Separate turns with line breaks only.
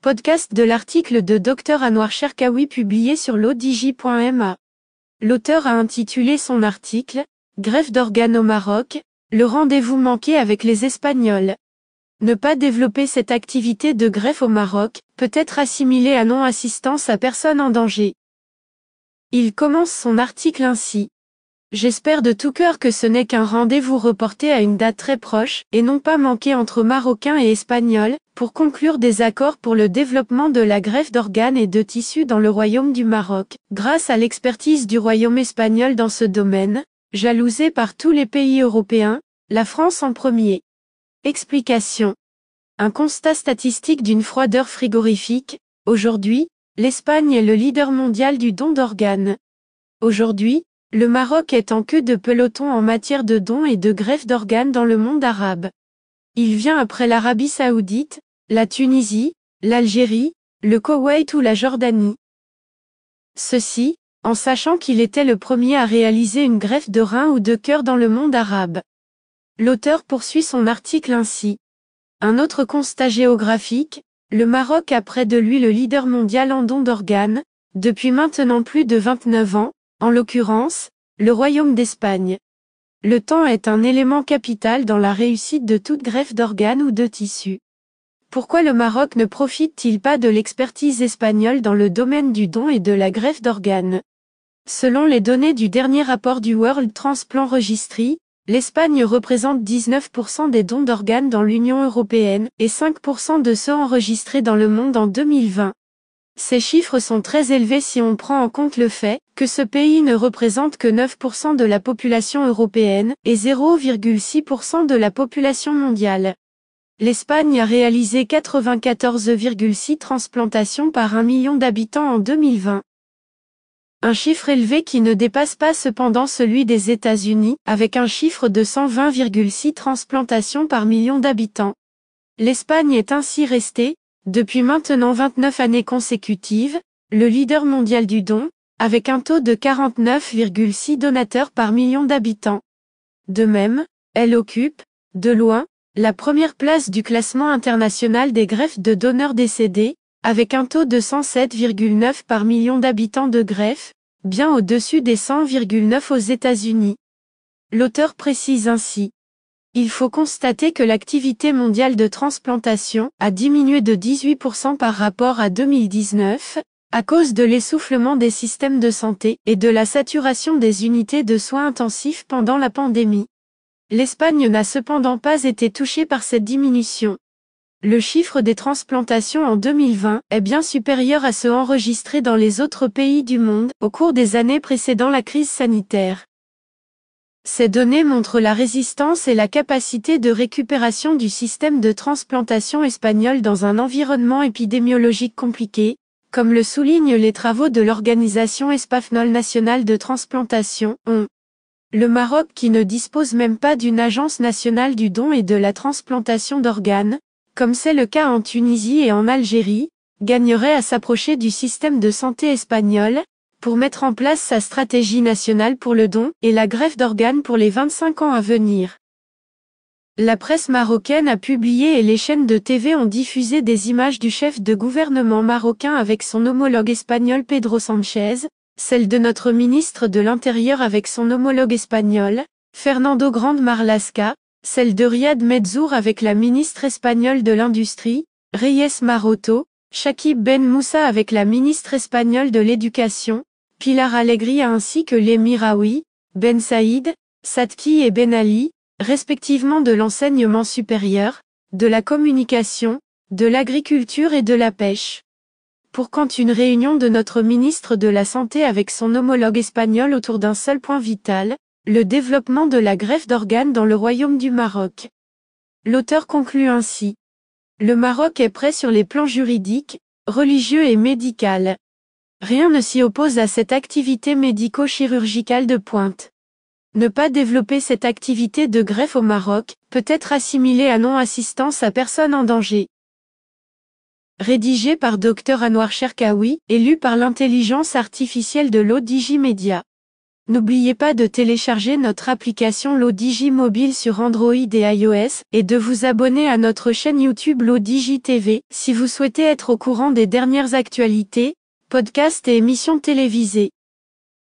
Podcast de l'article de Dr Anouar Cherkaoui publié sur l'odj.ma. L'auteur a intitulé son article « Greffe d'organes au Maroc, le rendez-vous manqué avec les Espagnols ». Ne pas développer cette activité de greffe au Maroc peut être assimilé à non-assistance à personne en danger. Il commence son article ainsi. J'espère de tout cœur que ce n'est qu'un rendez-vous reporté à une date très proche, et non pas manqué entre Marocains et Espagnols, pour conclure des accords pour le développement de la greffe d'organes et de tissus dans le Royaume du Maroc, grâce à l'expertise du Royaume espagnol dans ce domaine, jalousé par tous les pays européens, la France en premier. Explication. Un constat statistique d'une froideur frigorifique. Aujourd'hui, l'Espagne est le leader mondial du don d'organes. Aujourd'hui, le Maroc est en queue de peloton en matière de dons et de greffe d'organes dans le monde arabe. Il vient après l'Arabie Saoudite, la Tunisie, l'Algérie, le Koweït ou la Jordanie. Ceci, en sachant qu'il était le premier à réaliser une greffe de rein ou de cœur dans le monde arabe. L'auteur poursuit son article ainsi. Un autre constat géographique, le Maroc a près de lui le leader mondial en dons d'organes, depuis maintenant plus de 29 ans, en l'occurrence, le Royaume d'Espagne. Le temps est un élément capital dans la réussite de toute greffe d'organes ou de tissus. Pourquoi le Maroc ne profite-t-il pas de l'expertise espagnole dans le domaine du don et de la greffe d'organes? Selon les données du dernier rapport du World Transplant Registry, l'Espagne représente 19% des dons d'organes dans l'Union européenne, et 5% de ceux enregistrés dans le monde en 2020. Ces chiffres sont très élevés si on prend en compte le fait que ce pays ne représente que 9% de la population européenne et 0,6% de la population mondiale. L'Espagne a réalisé 94,6 transplantations par 1 million d'habitants en 2020. Un chiffre élevé qui ne dépasse pas cependant celui des États-Unis, avec un chiffre de 120,6 transplantations par million d'habitants. L'Espagne est ainsi restée, depuis maintenant 29 années consécutives, le leader mondial du don, avec un taux de 49,6 donateurs par million d'habitants. De même, elle occupe, de loin, la première place du classement international des greffes de donneurs décédés, avec un taux de 107,9 par million d'habitants de greffe, bien au-dessus des 100,9 aux États-Unis. L'auteur précise ainsi. Il faut constater que l'activité mondiale de transplantation a diminué de 18% par rapport à 2019, à cause de l'essoufflement des systèmes de santé et de la saturation des unités de soins intensifs pendant la pandémie. L'Espagne n'a cependant pas été touchée par cette diminution. Le chiffre des transplantations en 2020 est bien supérieur à ceux enregistrés dans les autres pays du monde au cours des années précédant la crise sanitaire. Ces données montrent la résistance et la capacité de récupération du système de transplantation espagnol dans un environnement épidémiologique compliqué, comme le soulignent les travaux de l'organisation espagnole nationale de transplantation, ON. Le Maroc qui ne dispose même pas d'une agence nationale du don et de la transplantation d'organes, comme c'est le cas en Tunisie et en Algérie, gagnerait à s'approcher du système de santé espagnol, pour mettre en place sa stratégie nationale pour le don et la greffe d'organes pour les 25 ans à venir. La presse marocaine a publié et les chaînes de TV ont diffusé des images du chef de gouvernement marocain avec son homologue espagnol Pedro Sánchez, celle de notre ministre de l'Intérieur avec son homologue espagnol, Fernando Grande Marlaska, celle de Riyad Medzour avec la ministre espagnole de l'Industrie, Reyes Maroto, Chakib Ben Moussa avec la ministre espagnole de l'Éducation, Pilar Alegría ainsi que les Miraoui, Ben Saïd, Sadki et Ben Ali, respectivement de l'enseignement supérieur, de la communication, de l'agriculture et de la pêche. Pour quand une réunion de notre ministre de la Santé avec son homologue espagnol autour d'un seul point vital, le développement de la greffe d'organes dans le Royaume du Maroc. L'auteur conclut ainsi. Le Maroc est prêt sur les plans juridiques, religieux et médical. Rien ne s'y oppose à cette activité médico-chirurgicale de pointe. Ne pas développer cette activité de greffe au Maroc peut être assimilé à non-assistance à personne en danger. Rédigé par Dr Anouar Cherkaoui et lu par l'intelligence artificielle de l'odj Media. N'oubliez pas de télécharger notre application l'Odigi Mobile sur Android et iOS, et de vous abonner à notre chaîne YouTube l'Odigi TV, si vous souhaitez être au courant des dernières actualités, podcasts et émissions télévisées.